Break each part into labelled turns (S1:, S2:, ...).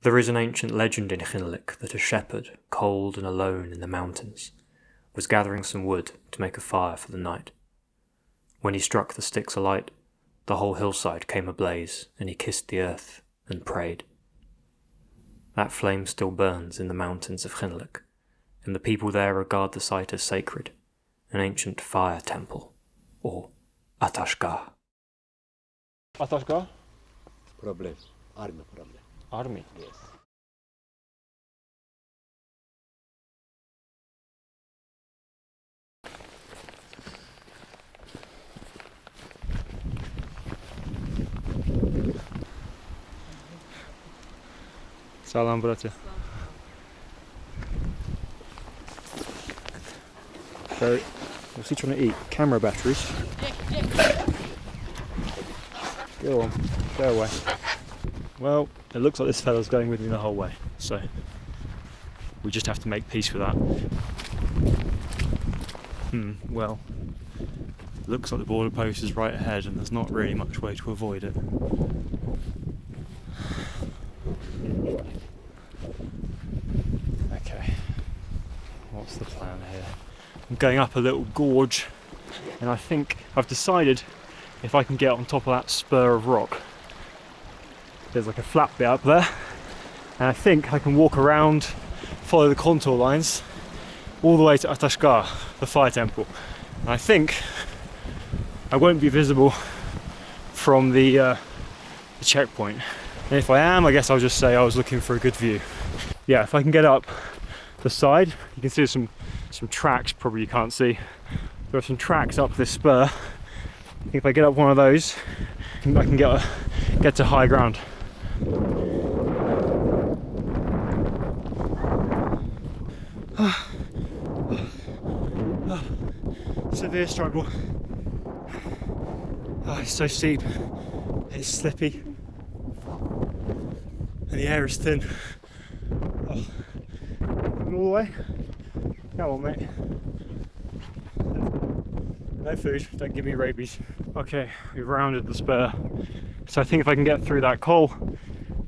S1: There is an ancient legend in Khinaliq that a shepherd, cold and alone in the mountains, was gathering some wood to make a fire for the night. When he struck the sticks alight, the whole hillside came ablaze, and he kissed the earth and prayed. That flame still burns in the mountains of Khinaliq, and the people there regard the site as sacred, an ancient fire temple, or Atashgah.
S2: Atashgah?
S3: Problem. Army problem.
S2: Army?
S3: Yes.
S2: Salam, bracia. So, what's he trying to eat? Camera batteries. Go on, go away. Well, it looks like this fella's going with me the whole way, so we just have to make peace with that. Well, looks like the border post is right ahead and there's not really much way to avoid it. Okay, what's the plan here? I'm going up a little gorge, and I think I've decided if I can get on top of that spur of rock. There's like a flat bit up there, and I think I can walk around, follow the contour lines all the way to Atashgah, the fire temple. And I think I won't be visible from the checkpoint. And if I am, I guess I'll just say I was looking for a good view. Yeah, if I can get up the side, you can see some tracks, probably you can't see. There are some tracks up this spur. I think if I get up one of those, I can get to high ground. Severe struggle. Oh, it's so steep, it's slippy, and the air is thin. Oh. Coming all the way? Come on, mate. No food, don't give me rabies. Okay, we've rounded the spur, so I think if I can get through that coal,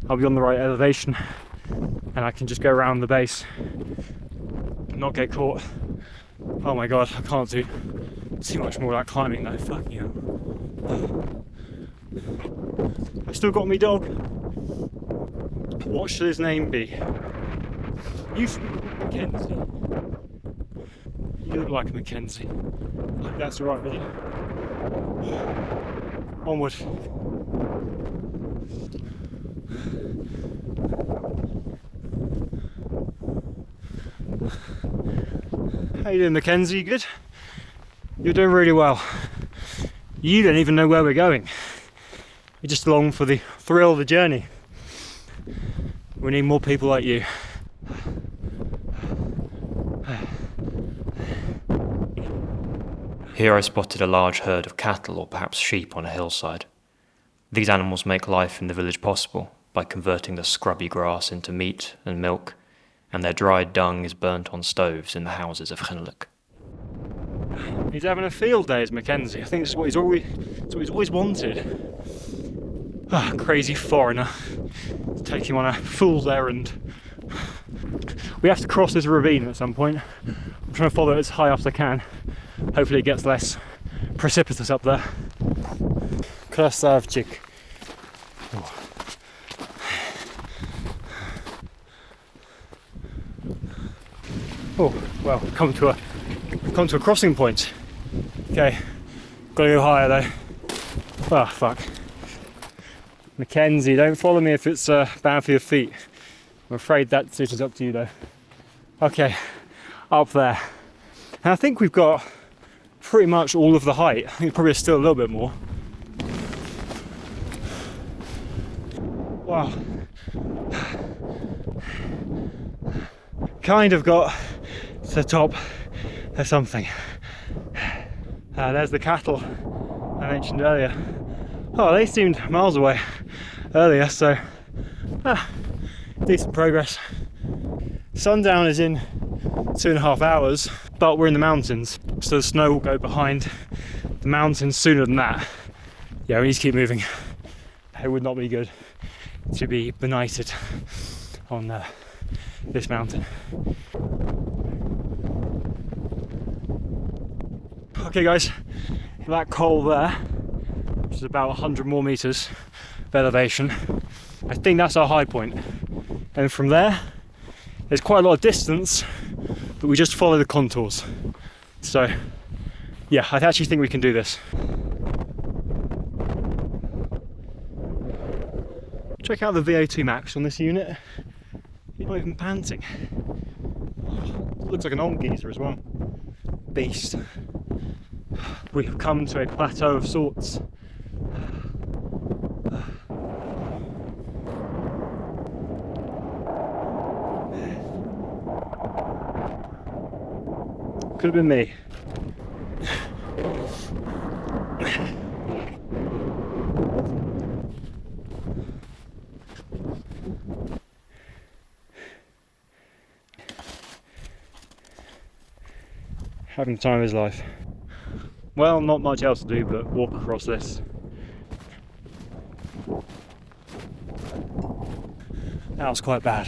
S2: I'll be on the right elevation, and I can just go around the base and not get caught. Oh my god, I can't do too much more of that climbing though, fucking hell. I still got me dog. What should his name be? You should be Mackenzie. You look like a Mackenzie. I think that's the right video. Onward. How you doing, Mackenzie? You good? You're doing really well. You don't even know where we're going. You're just along for the thrill of the journey. We need more people like you.
S1: Here I spotted a large herd of cattle or perhaps sheep on a hillside. These animals make life in the village possible by converting the scrubby grass into meat and milk, and their dried dung is burnt on stoves in the houses of Khinaliq.
S2: He's having a field day, is Mackenzie. I think this is what he's always wanted. Crazy foreigner. Take him on a fool's errand. We have to cross this ravine at some point. I'm trying to follow it as high up as I can. Hopefully it gets less precipitous up there. Krasavchik. Oh, well, come to a crossing point. Okay, gotta go higher though. Oh, fuck. Mackenzie, don't follow me if it's bad for your feet. I'm afraid that decision's up to you though. Okay, up there. And I think we've got pretty much all of the height. I think probably still a little bit more. Wow. Kind of got to the top of something. There's the cattle I mentioned earlier. Oh, they seemed miles away earlier, so decent progress. Sundown is in 2.5 hours, but we're in the mountains, so the snow will go behind the mountains sooner than that. Yeah, we need to keep moving. It would not be good to be benighted on this mountain. Okay guys, that col there, which is about 100 more meters of elevation, I think that's our high point. And from there, there's quite a lot of distance, but we just follow the contours. So yeah, I actually think we can do this. Check out the VO2 max on this unit. You're not even panting. Looks like an old geezer as well. Beast. We've come to a plateau of sorts. Could have been me. Having the time of his life. Well, not much else to do but walk across this. That was quite bad.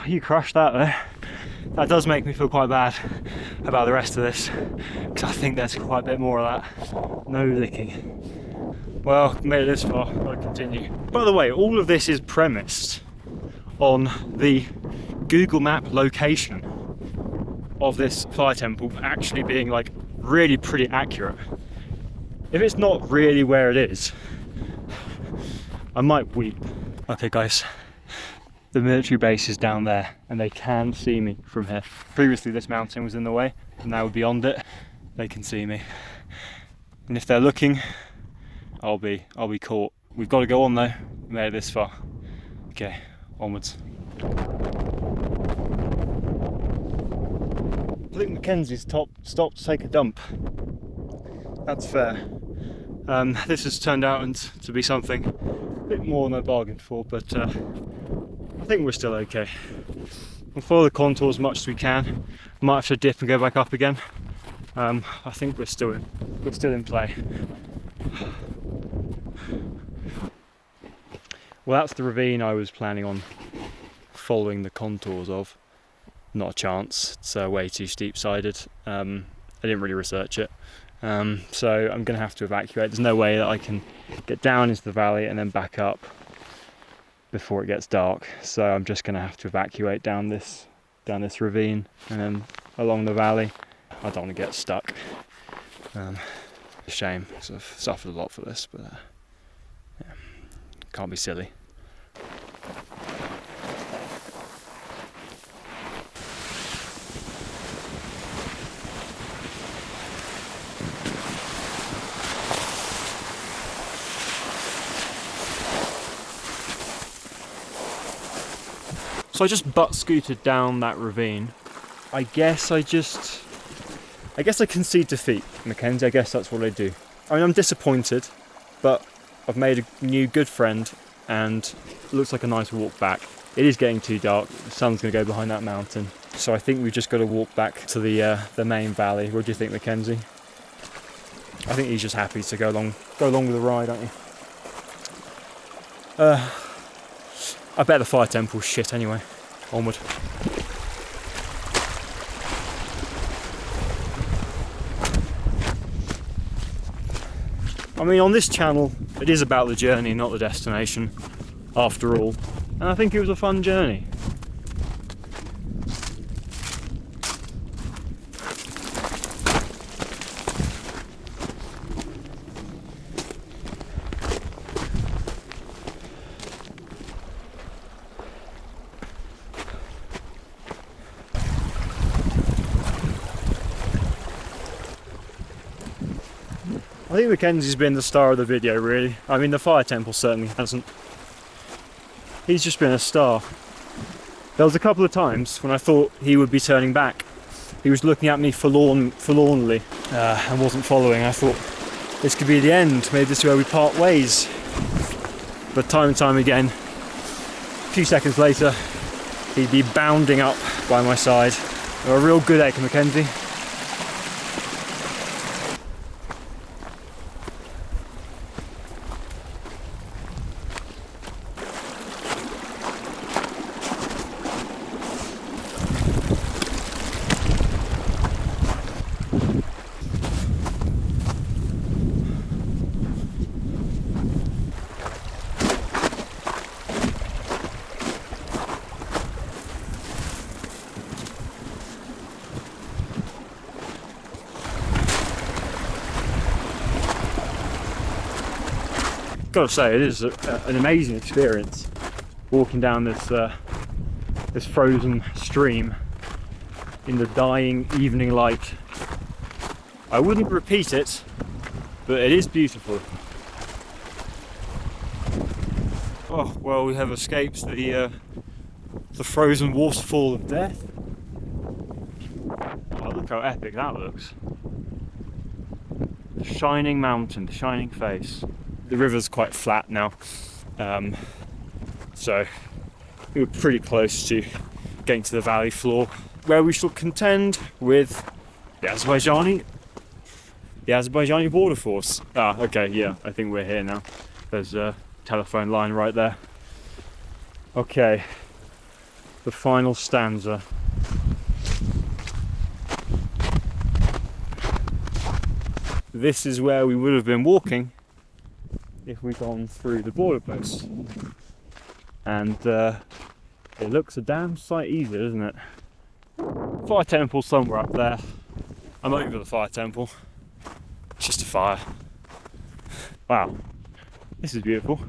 S2: You crushed that there. That does make me feel quite bad about the rest of this, because I think there's quite a bit more of that. No licking. Well, made it this far, I'll continue. By the way, all of this is premised on the Google Map location of this fire temple actually being like really pretty accurate. If it's not really where it is, I might weep. Okay guys, the military base is down there and they can see me from here. Previously this mountain was in the way, and now we're beyond it, they can see me. And if they're looking, I'll be caught. We've got to go on though, we made it this far. Okay, onwards. I think Mackenzie's stopped to take a dump. That's fair. This has turned out to be something a bit more than I bargained for, but I think we're still okay. We'll follow the contours as much as we can. Might have to dip and go back up again. I think we're still in play. Well, that's the ravine I was planning on following the contours of. Not a chance, it's way too steep-sided. I didn't really research it. So I'm going to have to evacuate. There's no way that I can get down into the valley and then back up before it gets dark. So I'm just going to have to evacuate down this ravine and then along the valley. I don't want to get stuck. Shame, because I've suffered a lot for this, but yeah, can't be silly. So I just butt scooted down that ravine. I guess I concede defeat, Mackenzie. I guess that's what I do. I mean, I'm disappointed, but I've made a new good friend and it looks like a nice walk back. It is getting too dark. The sun's going to go behind that mountain. So I think we've just got to walk back to the main valley. What do you think, Mackenzie? I think he's just happy to go along with the ride, aren't you? I bet the fire temple's shit anyway. Onward. I mean, on this channel, it is about the journey, not the destination, after all. And I think it was a fun journey. I think Mackenzie's been the star of the video, really. I mean, the fire temple certainly hasn't. He's just been a star. There was a couple of times when I thought he would be turning back. He was looking at me forlornly and wasn't following. I thought, this could be the end. Maybe this is where we part ways. But time and time again, a few seconds later, he'd be bounding up by my side. You're a real good egg, Mackenzie. Gotta say, it is an amazing experience walking down this frozen stream in the dying evening light. I wouldn't repeat it, but it is beautiful. Oh, well, we have escaped the frozen waterfall of death. Oh, look how epic that looks. The shining mountain, the shining face. The river's quite flat now, so we were pretty close to getting to the valley floor, where we shall contend with the Azerbaijani border force. Ah, okay, yeah, I think we're here now. There's a telephone line right there. Okay, the final stanza. This is where we would have been walking if we'd gone through the border post. And it looks a damn sight easier, doesn't it? Fire temple somewhere up there. I'm over the fire temple. It's just a fire. Wow, this is beautiful.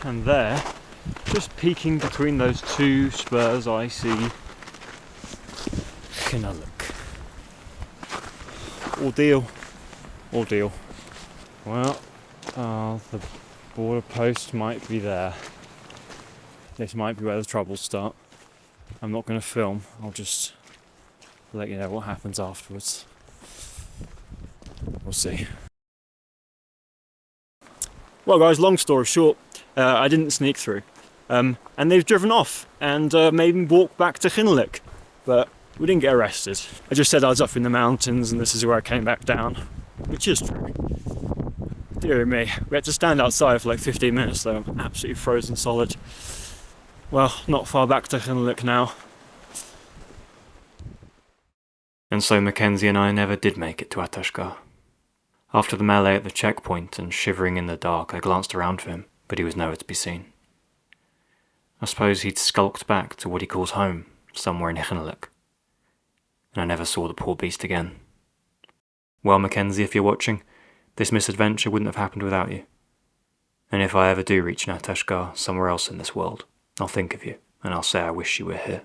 S2: And there, just peeking between those two spurs, I see Khinaliq. Ordeal. Well, the border post might be there. This might be where the troubles start. I'm not going to film, I'll just let you know what happens afterwards. We'll see. Well guys, long story short, I didn't sneak through. And they've driven off and made me walk back to Khinaliq. But we didn't get arrested. I just said I was up in the mountains and this is where I came back down. Which is true. Dear me, we had to stand outside for like 15 minutes though. I'm absolutely frozen solid. Well, not far back to Khinaliq now.
S1: And so Mackenzie and I never did make it to Atashgah. After the melee at the checkpoint and shivering in the dark, I glanced around for him, but he was nowhere to be seen. I suppose he'd skulked back to what he calls home, somewhere in Khinaliq. And I never saw the poor beast again. Well, Mackenzie, if you're watching, this misadventure wouldn't have happened without you. And if I ever do reach an Atashgah somewhere else in this world, I'll think of you, and I'll say I wish you were here.